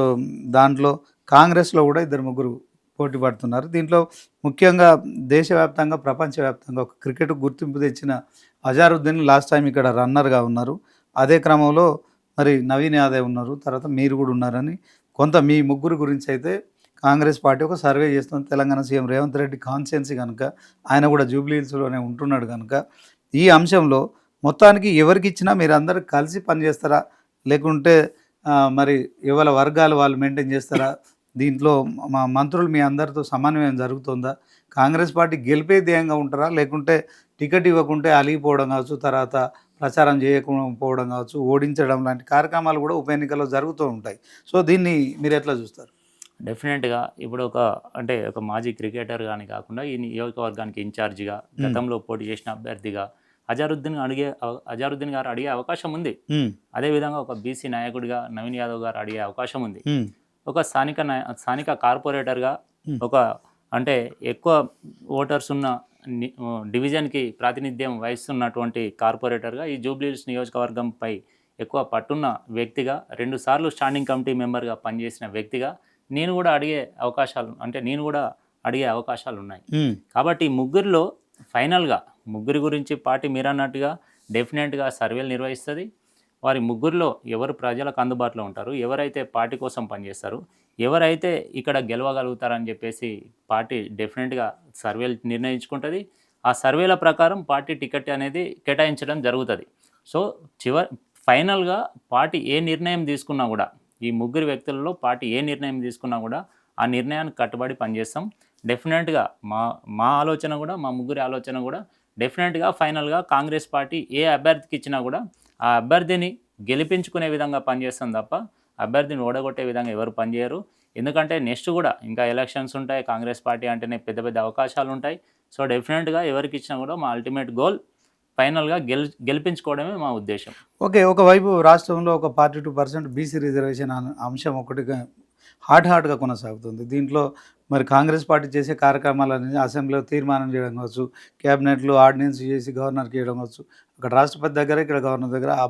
దాంట్లో కాంగ్రెస్లో కూడా 2-3 పోటీ పడుతున్నారు. దీంట్లో ముఖ్యంగా దేశవ్యాప్తంగా ప్రపంచవ్యాప్తంగా ఒక క్రికెట్ గుర్తింపు తెచ్చిన అజారుద్దీన్ లాస్ట్ టైం ఇక్కడ రన్నర్గా ఉన్నారు. అదే క్రమంలో మరి నవీన్ యాదవ్ ఉన్నారు, తర్వాత మీరు కూడా ఉన్నారని కొంత మీ ముగ్గురు గురించి అయితే కాంగ్రెస్ పార్టీ ఒక సర్వే చేస్తుంది. తెలంగాణ సీఎం రేవంత్ రెడ్డి కాన్స్టిట్యున్సీ కనుక, ఆయన కూడా జూబ్లీ హిల్స్లోనే ఉంటున్నాడు కనుక ఈ అంశంలో మొత్తానికి ఎవరికి ఇచ్చినా మీరు అందరూ కలిసి పనిచేస్తారా, లేకుంటే మరి ఎవరి వర్గాలు వాళ్ళు మెయింటైన్ చేస్తారా? దీంట్లో మా మంత్రులు మీ అందరితో సమన్వయం జరుగుతుందా? కాంగ్రెస్ పార్టీ గెలిపే ధ్యేయంగా ఉంటారా, లేకుంటే టికెట్ ఇవ్వకుంటే అలిగిపోవడం కావచ్చు, తర్వాత ప్రచారం చేయకపోవడం కావచ్చు, ఓడించడం లాంటి కార్యక్రమాలు కూడా ఉప ఎన్నికల్లో జరుగుతూ ఉంటాయి. సో దీన్ని మీరు ఎట్లా చూస్తారు? డెఫినెట్గా ఇప్పుడు ఒక మాజీ క్రికెటర్ కానీ కాకుండా ఈ నియోజకవర్గానికి ఇన్ఛార్జిగా గతంలో పోటీ చేసిన అభ్యర్థిగా అజారుద్దీన్ గారు అడిగే అవకాశం ఉంది. అదేవిధంగా ఒక బీసీ నాయకుడిగా నవీన్ యాదవ్ గారు అడిగే అవకాశం ఉంది. ఒక స్థానిక కార్పొరేటర్గా అంటే ఎక్కువ ఓటర్స్ ఉన్న డివిజన్కి ప్రాతినిధ్యం వహిస్తున్నటువంటి కార్పొరేటర్గా ఈ జూబ్లీహిల్స్ నియోజకవర్గంపై ఎక్కువ పట్టున్న వ్యక్తిగా, 2 సార్లు స్టాండింగ్ కమిటీ మెంబర్గా పనిచేసిన వ్యక్తిగా నేను కూడా అడిగే అవకాశాలు ఉన్నాయి. కాబట్టి ముగ్గురిలో ఫైనల్గా ముగ్గురి గురించి పార్టీ మీరు అన్నట్టుగా డెఫినెట్గా సర్వేలు నిర్వహిస్తుంది. వారి ముగ్గురిలో ఎవరు ప్రజలకు అందుబాటులో ఉంటారు, ఎవరైతే పార్టీ కోసం పనిచేస్తారు, ఎవరైతే ఇక్కడ గెలవగలుగుతారని చెప్పేసి పార్టీ డెఫినెట్గా సర్వేలు నిర్ణయించుకుంటుంది. ఆ సర్వేల ప్రకారం పార్టీ టికెట్ అనేది కేటాయించడం జరుగుతుంది. సో ఫైనల్గా పార్టీ ఏ నిర్ణయం తీసుకున్నా కూడా, ఈ ముగ్గురు వ్యక్తులలో పార్టీ ఏ నిర్ణయం తీసుకున్నా కూడా ఆ నిర్ణయానికి కట్టుబడి పనిచేస్తాం. డెఫినెట్గా మా ఆలోచన కూడా, మా ముగ్గురి ఆలోచన కూడా డెఫినెట్గా ఫైనల్గా కాంగ్రెస్ పార్టీ ఏ అభ్యర్థికి ఇచ్చినా కూడా ఆ అభ్యర్థిని గెలిపించుకునే విధంగా పనిచేస్తాం తప్ప అభ్యర్థిని ఓడగొట్టే విధంగా ఎవరు పనిచేయరు. ఎందుకంటే నెక్స్ట్ కూడా ఇంకా ఎలక్షన్స్ ఉంటాయి, కాంగ్రెస్ పార్టీ అంటేనే పెద్ద పెద్ద అవకాశాలు ఉంటాయి. సో డెఫినెట్గా ఎవరికి ఇచ్చినా కూడా మా అల్టిమేట్ గోల్ ఫైనల్గా గెలిపించుకోవడమే మా ఉద్దేశం. ఓకే, ఒకవైపు రాష్ట్రంలో ఒక 42% బీసీ రిజర్వేషన్ అంశం ఒకటిగా హాట్గా కొనసాగుతుంది. దీంట్లో మరి కాంగ్రెస్ పార్టీ చేసే కార్యక్రమాలన్నీ అసెంబ్లీలో తీర్మానం చేయడం కావచ్చు, క్యాబినెట్లో ఆర్డినెన్స్ చేసి గవర్నర్కి ఇవ్వడం కావచ్చు, అక్కడ రాష్ట్రపతి దగ్గర ఇక్కడ గవర్నర్ దగ్గర ఆ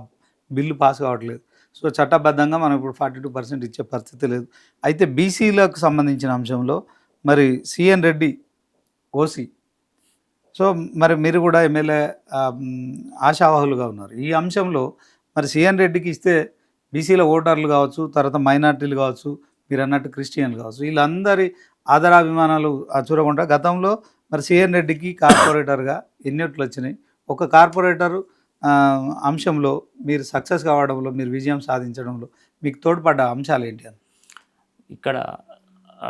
బిల్లు పాస్ కావట్లేదు. సో చట్టబద్ధంగా మనం ఇప్పుడు 42% ఇచ్చే పరిస్థితి లేదు. అయితే బీసీలకు సంబంధించిన అంశంలో మరి సిఎన్ రెడ్డి ఓసీ, సో మరి మీరు కూడా ఎమ్మెల్యే ఆశావాహులుగా ఉన్నారు. ఈ అంశంలో మరి సిఎన్ రెడ్డికి ఇస్తే బీసీల ఓటర్లు కావచ్చు, తర్వాత మైనార్టీలు కావచ్చు, మీరు అన్నట్టు క్రిస్టియన్లు కావచ్చు, వీళ్ళందరి ఆదరాభిమానాలు చూడకుండా గతంలో మరి సిఎన్ రెడ్డికి కార్పొరేటర్గా ఎన్నిట్లు వచ్చినాయి, ఒక కార్పొరేటరు అంశంలో మీరు సక్సెస్ కావడంలో, మీరు విజయం సాధించడంలో మీకు తోడ్పడ్డ అంశాలు ఏంటి అని? ఇక్కడ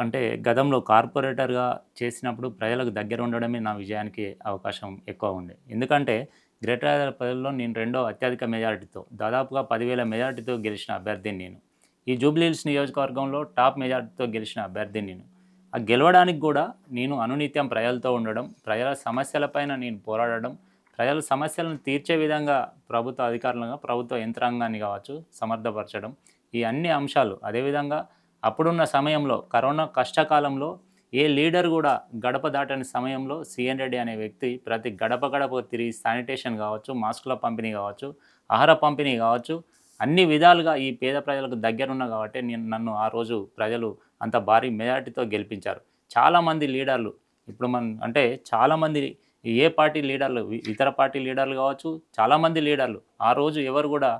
అంటే గతంలో కార్పొరేటర్గా చేసినప్పుడు ప్రజలకు దగ్గర ఉండడమే నా విజయానికి అవకాశం ఎక్కువ ఉండే. ఎందుకంటే గ్రేటర్ హైదరాబాద్లో నేను 2వ అత్యధిక మెజారిటీతో, దాదాపుగా 10,000 మెజారిటీతో గెలిచిన అభ్యర్థిని నేను. ఈ జూబ్లీహిల్స్ నియోజకవర్గంలో టాప్ మెజారిటీతో గెలిచిన అభ్యర్థిని నేను. ఆ గెలవడానికి కూడా నేను అనునిత్యం ప్రజలతో ఉండడం, ప్రజల సమస్యలపైన నేను పోరాడడం, ప్రజల సమస్యలను తీర్చే విధంగా ప్రభుత్వ అధికారులుగా ప్రభుత్వ యంత్రాంగాన్ని కావచ్చు సమర్థపరచడం, ఈ అన్ని అంశాలు, అదేవిధంగా అప్పుడున్న సమయంలో కరోనా కష్టకాలంలో ఏ లీడర్ కూడా గడప దాటని సమయంలో సిఎన్ రెడ్డి అనే వ్యక్తి ప్రతి గడప గడప తిరిగి శానిటేషన్ కావచ్చు, మాస్కుల పంపిణీ కావచ్చు, ఆహార పంపిణీ కావచ్చు, అన్ని విధాలుగా ఈ పేద ప్రజలకు దగ్గరున్నా కాబట్టి నన్ను ఆ రోజు ప్రజలు అంత భారీ మెజార్టీతో గెలిపించారు. చాలామంది లీడర్లు ఇప్పుడు అంటే చాలామంది ఏ పార్టీ లీడర్లు ఇతర పార్టీ లీడర్లు కావచ్చు, చాలామంది లీడర్లు ఆ రోజు ఎవరు కూడా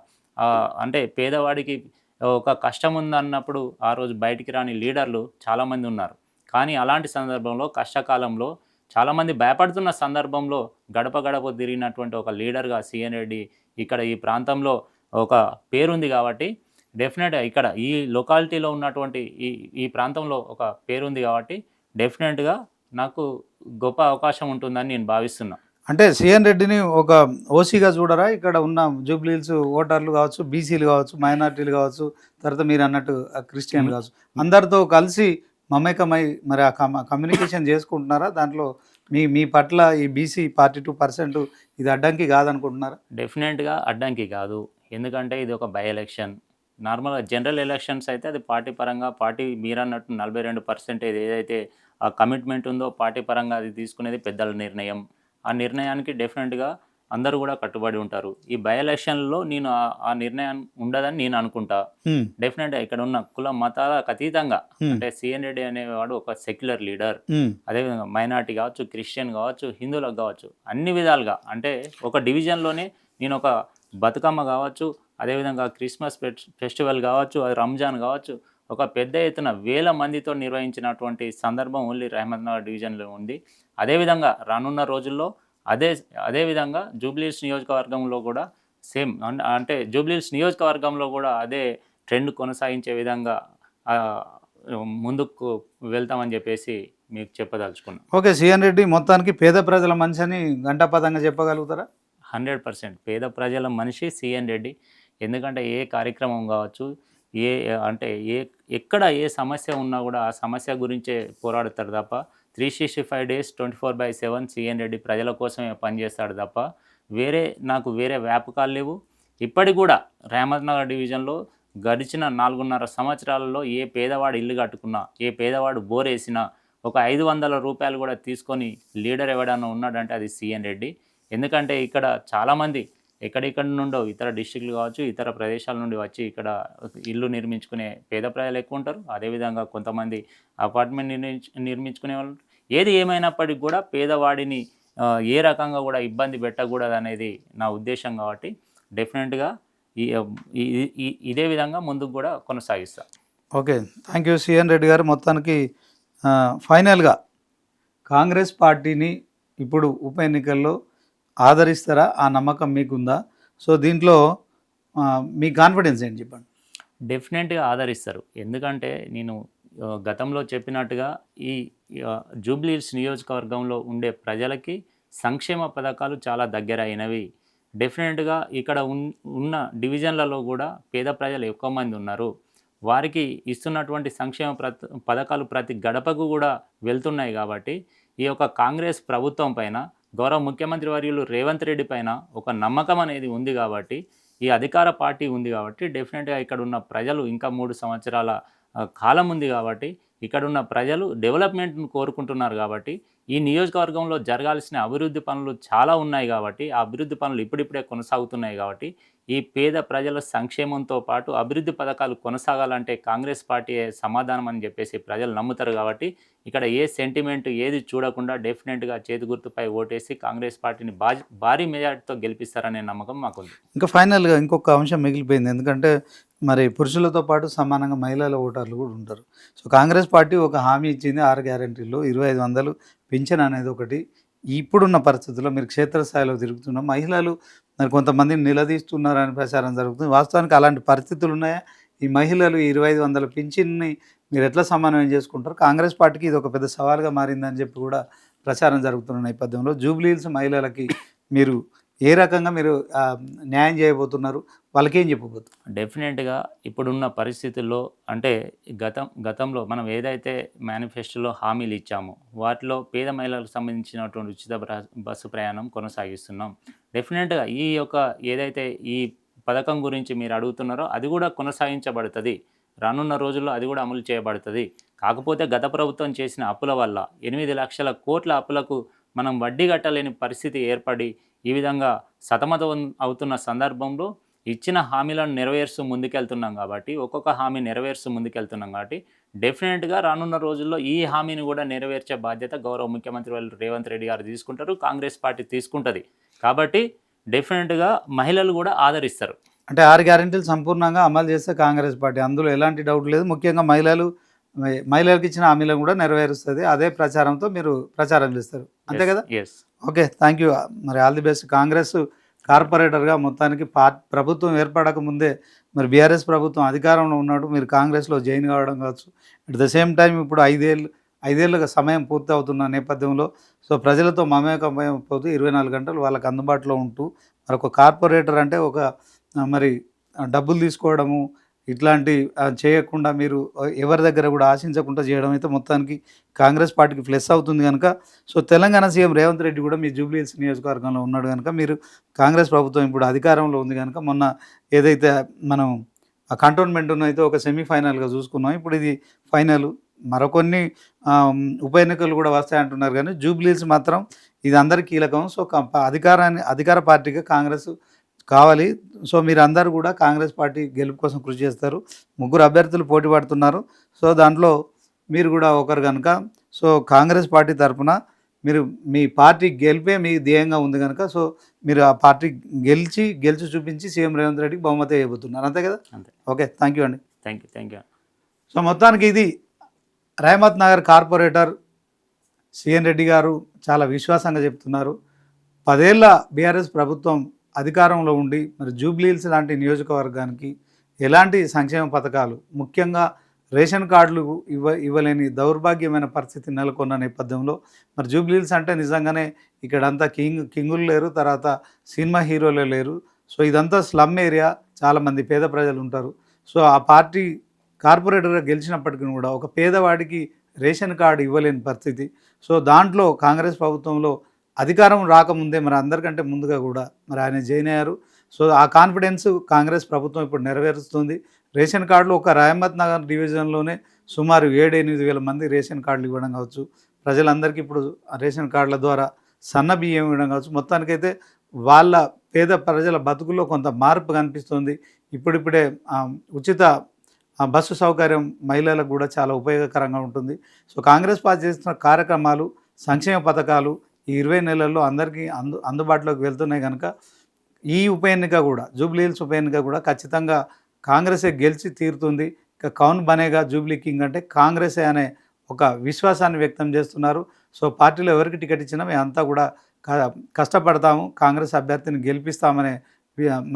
అంటే పేదవాడికి ఒక కష్టం ఉందన్నప్పుడు ఆ రోజు బయటికి రాని లీడర్లు చాలామంది ఉన్నారు. కానీ అలాంటి సందర్భంలో కష్టకాలంలో చాలామంది భయపడుతున్న సందర్భంలో గడప గడప తిరిగినటువంటి ఒక లీడర్గా సిఎన్ రెడ్డి ఇక్కడ ఈ ప్రాంతంలో ఒక పేరుంది కాబట్టి డెఫినెట్‌గా ఇక్కడ ఈ లొకాలిటీలో ఉన్నటువంటి ఈ ఈ ప్రాంతంలో ఒక పేరుంది కాబట్టి డెఫినెట్‌గా నాకు గొప్ప అవకాశం ఉంటుందని నేను భావిస్తున్నా. అంటే సిఎన్ రెడ్డిని ఒక ఓసీగా చూడరా? ఇక్కడ ఉన్న జూబ్లీ హిల్స్ ఓటర్లు కావచ్చు, బీసీలు కావచ్చు, మైనారిటీలు కావచ్చు, తర్వాత మీరు అన్నట్టు క్రిస్టియన్లు కావచ్చు, అందరితో కలిసి మమేకమై మరి ఆ కమ్యూనికేషన్ చేసుకుంటున్నారా? దాంట్లో మీ మీ పట్ల ఈ బీసీ 42% ఇది అడ్డంకి కాదనుకుంటున్నారా? డెఫినెట్‌గా అడ్డంకి కాదు. ఎందుకంటే ఇది ఒక బై ఎలక్షన్. నార్మల్‌గా జనరల్ ఎలక్షన్స్ అయితే అది పార్టీ పరంగా పార్టీ మీరన్నట్టు 42% ఏదైతే ఆ కమిట్మెంట్ ఉందో పార్టీ పరంగా అది తీసుకునేది పెద్దల నిర్ణయం. ఆ నిర్ణయానికి డెఫినెట్‌గా అందరూ కూడా కట్టుబడి ఉంటారు. ఈ బై ఎలక్షన్‌లో నేను ఆ నిర్ణయం ఉండదని నేను అనుకుంటా. హ్మ్. డెఫినెట్‌గా ఇక్కడ ఉన్న కుల మతాలకు అతీతంగా హ్మ్. అంటే సిఎన్ రెడ్డి అనేవాడు ఒక సెక్యులర్ లీడర్. హ్మ్. అదేవిధంగా మైనారిటీ కావచ్చు, క్రిస్టియన్ కావచ్చు, హిందువులకు కావచ్చు, అన్ని విధాలుగా అంటే ఒక డివిజన్‌లోనే నేను ఒక బతుకమ్మ కావచ్చు, అదేవిధంగా క్రిస్మస్ ఫెస్టివల్ కావచ్చు, అది రంజాన్ కావచ్చు, ఒక పెద్ద ఎత్తున వేల మందితో నిర్వహించినటువంటి సందర్భం ఓన్లీ రహమత్ నగర్ డివిజన్‌లో ఉంది. అదేవిధంగా రానున్న రోజుల్లో అదే విధంగా జూబ్లీ హిల్స్ నియోజకవర్గంలో కూడా సేమ్ అంటే జూబ్లీ హిల్స్ నియోజకవర్గంలో కూడా అదే ట్రెండ్ కొనసాగించే విధంగా ఆహ్, ముందుకు వెళ్తామని చెప్పేసి మీకు చెప్పదలుచుకున్నాను. ఓకే. సిఎన్ రెడ్డి మొత్తానికి పేద ప్రజల మనిషి అని ఘంటాపథంగా చెప్పగలుగుతారా? 100% పేద ప్రజల మనిషి సిఎన్ రెడ్డి. ఎందుకంటే ఏ కార్యక్రమం కావచ్చు, ఏ అంటే ఎక్కడ ఏ సమస్య ఉన్నా కూడా ఆ సమస్య గురించే పోరాడతాడు తప్ప 365 డేస్ 24/7 సిఎన్ రెడ్డి ప్రజల కోసమే పనిచేస్తాడు తప్ప నాకు వేరే వ్యాపకాలు లేవు. ఇప్పటికి కూడా రహమత్ నగర్ డివిజన్‌లో గడిచిన 4.5 సంవత్సరాలలో ఏ పేదవాడు ఇల్లు కట్టుకున్నా, ఏ పేదవాడు బోరేసినా ఒక ₹500 కూడా తీసుకొని లీడర్ ఎవడన్నా ఉన్నాడంటే అది సిఎన్ రెడ్డి. ఎందుకంటే ఇక్కడ చాలామంది ఎక్కడెక్కడి నుండో ఇతర డిస్ట్రిక్ట్‌లు కావచ్చు, ఇతర ప్రదేశాల నుండి వచ్చి ఇక్కడ ఇల్లు నిర్మించుకునే పేద ప్రజలు ఎక్కువ ఉంటారు. అదేవిధంగా కొంతమంది అపార్ట్మెంట్ నిర్మించుకునే వాళ్ళు. ఏది ఏమైనప్పటికి కూడా పేదవాడిని ఏ రకంగా కూడా ఇబ్బంది పెట్టకూడదనేది నా ఉద్దేశం కాబట్టి డెఫినెట్‌గా ఈ ఈ ఈ ఇదే విధంగా ముందుకు కూడా కొనసాగిస్తా. Okay. Thank you CN Reddy garu. మొత్తానికి ఫైనల్‌గా కాంగ్రెస్ పార్టీని ఇప్పుడు ఉప ఎన్నికల్లో ఆదరిస్తారా? ఆ నమ్మకం మీకుందా? సో దీంట్లో మీ కాన్ఫిడెన్స్ ఏంటి చెప్పండి? డెఫినెట్‌గా ఆదరిస్తారు. ఎందుకంటే నేను గతంలో చెప్పినట్టుగా ఈ జూబ్లీ హిల్స్ నియోజకవర్గంలో ఉండే ప్రజలకి సంక్షేమ పథకాలు చాలా దగ్గరైనవి. డెఫినెట్‌గా ఇక్కడ ఉన్న డివిజన్లలో కూడా పేద ప్రజలు ఎక్కువ మంది ఉన్నారు. వారికి ఇస్తున్నటువంటి సంక్షేమ పథకాలు ప్రతి గడపకు కూడా వెళ్తున్నాయి కాబట్టి ఈ యొక్క కాంగ్రెస్ ప్రభుత్వం పైన గౌరవ ముఖ్యమంత్రి వర్యులు రేవంత్ రెడ్డి పైన ఒక నమ్మకం అనేది ఉంది కాబట్టి ఈ అధికార పార్టీ ఉంది కాబట్టి డెఫినెట్‌గా ఇక్కడున్న ప్రజలు ఇంకా 3 సంవత్సరాల కాలం ఉంది కాబట్టి ఇక్కడున్న ప్రజలు డెవలప్‌మెంట్‌ను కోరుకుంటున్నారు కాబట్టి ఈ నియోజకవర్గంలో జరగాల్సిన అభివృద్ధి పనులు చాలా ఉన్నాయి కాబట్టి ఆ అభివృద్ధి పనులు ఇప్పుడిప్పుడే కొనసాగుతున్నాయి కాబట్టి ఈ పేద ప్రజల సంక్షేమంతో పాటు అభివృద్ధి పథకాలు కొనసాగాలంటే కాంగ్రెస్ పార్టీయే సమాధానం అని చెప్పేసి ప్రజలు నమ్ముతారు కాబట్టి ఇక్కడ ఏ సెంటిమెంట్ ఏది చూడకుండా డెఫినెట్‌గా చేతి గుర్తుపై ఓటేసి కాంగ్రెస్ పార్టీని భారీ మెజార్టీతో గెలిపిస్తారనే నమ్మకం మాకుంది. ఇంకా ఫైనల్‌గా ఇంకొక అంశం మిగిలిపోయింది. ఎందుకంటే మరి పురుషులతో పాటు సమానంగా మహిళల ఓటర్లు కూడా ఉంటారు. సో కాంగ్రెస్ పార్టీ ఒక హామీ ఇచ్చింది 6 గ్యారంటీల్లో 2500 పింఛన్ అనేది ఒకటి. ఇప్పుడున్న పరిస్థితుల్లో మీరు క్షేత్రస్థాయిలో తిరుగుతున్న మహిళలు మరి కొంతమందిని నిలదీస్తున్నారని ప్రచారం జరుగుతుంది. వాస్తవానికి అలాంటి పరిస్థితులు ఉన్నాయా? ఈ మహిళలు ఈ 2500 పింఛన్‌ని మీరు ఎట్లా సమన్వయం చేసుకుంటారు? కాంగ్రెస్ పార్టీకి ఇది ఒక పెద్ద సవాల్‌గా మారిందని చెప్పి కూడా ప్రచారం జరుగుతున్న నేపథ్యంలో జూబ్లీ హిల్స్ మహిళలకి మీరు ఏ రకంగా మీరు న్యాయం చేయబోతున్నారు? వాళ్ళకేం చెప్పబోతున్నారు? డెఫినెట్‌గా ఇప్పుడున్న పరిస్థితుల్లో అంటే గతంలో మనం ఏదైతే మేనిఫెస్టోలో హామీలు ఇచ్చామో వాటిలో పేద మహిళలకు సంబంధించినటువంటి ఉచిత బస్సు ప్రయాణం కొనసాగిస్తున్నాం. డెఫినెట్‌గా ఈ యొక్క ఏదైతే ఈ పథకం గురించి మీరు అడుగుతున్నారో అది కూడా కొనసాగించబడుతుంది. రానున్న రోజుల్లో అది కూడా అమలు చేయబడుతుంది. కాకపోతే గత ప్రభుత్వం చేసిన అప్పుల వల్ల 8 లక్షల కోట్ల అప్పులకు మనం వడ్డీ కట్టలేని పరిస్థితి ఏర్పడి ఈ విధంగా అవుతున్న సందర్భంలో ఇచ్చిన హామీలను నెరవేరుస్తూ ముందుకెళ్తున్నాం కాబట్టి, ఒక్కొక్క హామీ నెరవేరుస్తూ ముందుకెళ్తున్నాం కాబట్టి డెఫినెట్‌గా రానున్న రోజుల్లో ఈ హామీని కూడా నెరవేర్చే బాధ్యత గౌరవ ముఖ్యమంత్రి వాళ్ళు రేవంత్ రెడ్డి గారు తీసుకుంటారు. కాంగ్రెస్ పార్టీ తీసుకుంటది. కాబట్టి డెఫినెట్‌గా మహిళలు కూడా ఆదరిస్తారు. అంటే 6 గ్యారెంటీలు సంపూర్ణంగా అమలు చేస్తే కాంగ్రెస్ పార్టీ, అందులో ఎలాంటి డౌట్ లేదు. ముఖ్యంగా మహిళలకు ఇచ్చిన హామీలను కూడా నెరవేరుస్తుంది. అదే ప్రచారంతో మీరు ప్రచారం చేస్తారు, అంతే కదా? యెస్. Okay, thank you. మరి ఆల్ ది బెస్ట్. కాంగ్రెస్ కార్పొరేటర్గా మొత్తానికి ప్రభుత్వం ఏర్పడక ముందే మరి బీఆర్ఎస్ ప్రభుత్వం అధికారంలో ఉన్నట్టు మీరు కాంగ్రెస్లో జాయిన్ కావడం కావచ్చు. అట్ ద సేమ్ టైం ఇప్పుడు ఐదేళ్ళ సమయం పూర్తి అవుతున్న నేపథ్యంలో సో ప్రజలతో మమేకమైపోతూ 24 గంటలు వాళ్ళకి అందుబాటులో ఉంటూ మరొక కార్పొరేటర్ అంటే ఒక మరి డబ్బులు తీసుకోవడము ఇట్లాంటి చేయకుండా మీరు ఎవరి దగ్గర కూడా ఆశించకుండా చేయడం అయితే మొత్తానికి కాంగ్రెస్ పార్టీకి ప్లస్ అవుతుంది కనుక సో తెలంగాణ సీఎం రేవంత్ రెడ్డి కూడా మీ జూబ్లీ హిల్స్ నియోజకవర్గంలో ఉన్నాడు కనుక మీరు కాంగ్రెస్ ప్రభుత్వం ఇప్పుడు అధికారంలో ఉంది కనుక మొన్న ఏదైతే మనం ఆ కంటోన్మెంట్ అయితే ఒక సెమీఫైనల్గా చూసుకున్నాం, ఇప్పుడు ఇది ఫైనల్. మరికొన్ని ఉప ఎన్నికలు కూడా వస్తాయంటున్నారు కానీ జూబ్లీ హిల్స్ మాత్రం ఇది అందరికీ కీలకం. సో అధికార పార్టీగా కాంగ్రెస్ కావాలి. సో మీరు అందరూ కూడా కాంగ్రెస్ పార్టీ గెలుపు కోసం కృషి చేస్తారు. 3 అభ్యర్థులు పోటీ పడుతున్నారు. సో దాంట్లో మీరు కూడా ఒకరు కనుక సో కాంగ్రెస్ పార్టీ తరఫున మీరు మీ పార్టీ గెలిపే మీ ధ్యేయంగా ఉంది కనుక సో మీరు ఆ పార్టీ గెలిచి చూపించి సీఎం రేవంత్ రెడ్డికి బహుమతి వేయబోతున్నారు, అంతే కదా? అంతే. ఓకే, థ్యాంక్ యూ అండి. Thank you. సో మొత్తానికి ఇది రహమత్ నగర్ కార్పొరేటర్ సిఎన్ రెడ్డి గారు చాలా విశ్వాసంగా చెప్తున్నారు. 10 ఏళ్ల బీఆర్ఎస్ ప్రభుత్వం అధికారంలో ఉండి మరి జూబ్లీ హిల్స్ లాంటి నియోజకవర్గానికి ఎలాంటి సంక్షేమ పథకాలు, ముఖ్యంగా రేషన్ కార్డులు ఇవ్వలేని దౌర్భాగ్యమైన పరిస్థితి నెలకొన్న నేపథ్యంలో మరి జూబ్లీ హిల్స్ అంటే నిజంగానే ఇక్కడంతా కింగులు లేరు, తర్వాత సినిమా హీరోలే లేరు. సో ఇదంతా స్లమ్ ఏరియా, చాలామంది పేద ప్రజలు ఉంటారు. సో ఆ పార్టీ కార్పొరేటర్గా గెలిచినప్పటికీ కూడా ఒక పేదవాడికి రేషన్ కార్డు ఇవ్వలేని పరిస్థితి. సో దాంట్లో కాంగ్రెస్ ప్రభుత్వంలో అధికారం రాకముందే మరి అందరికంటే ముందుగా కూడా మరి ఆయన జాయిన్ అయ్యారు. సో ఆ కాన్ఫిడెన్స్ కాంగ్రెస్ ప్రభుత్వం ఇప్పుడు నెరవేరుస్తుంది. రేషన్ కార్డులు ఒక రహమత్ నగర్ డివిజన్లోనే సుమారు 7-8 వేల మంది రేషన్ కార్డులు ఇవ్వడం కావచ్చు, ప్రజలందరికీ ఇప్పుడు రేషన్ కార్డుల ద్వారా సన్న బియ్యం ఇవ్వడం కావచ్చు, మొత్తానికైతే వాళ్ళ పేద ప్రజల బతుకుల్లో కొంత మార్పు కనిపిస్తుంది. ఇప్పుడిప్పుడే ఉచిత బస్సు సౌకర్యం మహిళలకు కూడా చాలా ఉపయోగకరంగా ఉంటుంది. సో కాంగ్రెస్ పార్టీ చేస్తున్న కార్యక్రమాలు, సంక్షేమ పథకాలు ఈ 20 నెలల్లో అందరికీ అందుబాటులోకి వెళ్తున్నాయి కనుక ఈ ఉప ఎన్నిక కూడా జూబ్లీ హిల్స్ ఉప ఎన్నిక కూడా ఖచ్చితంగా కాంగ్రెసే గెలిచి తీరుతుంది. ఇక కౌన్ బనేగా జూబ్లీ కింగ్ అంటే కాంగ్రెసే అనే ఒక విశ్వాసాన్ని వ్యక్తం చేస్తున్నారు. సో పార్టీలో ఎవరికి టికెట్ ఇచ్చినా మేమంతా కూడా కష్టపడతాము, కాంగ్రెస్ అభ్యర్థిని గెలిపిస్తామనే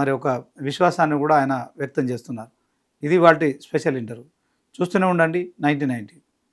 మరి ఒక విశ్వాసాన్ని కూడా ఆయన వ్యక్తం చేస్తున్నారు. ఇది వాటి స్పెషల్ ఇంటర్వ్యూ. చూస్తూనే ఉండండి 9090.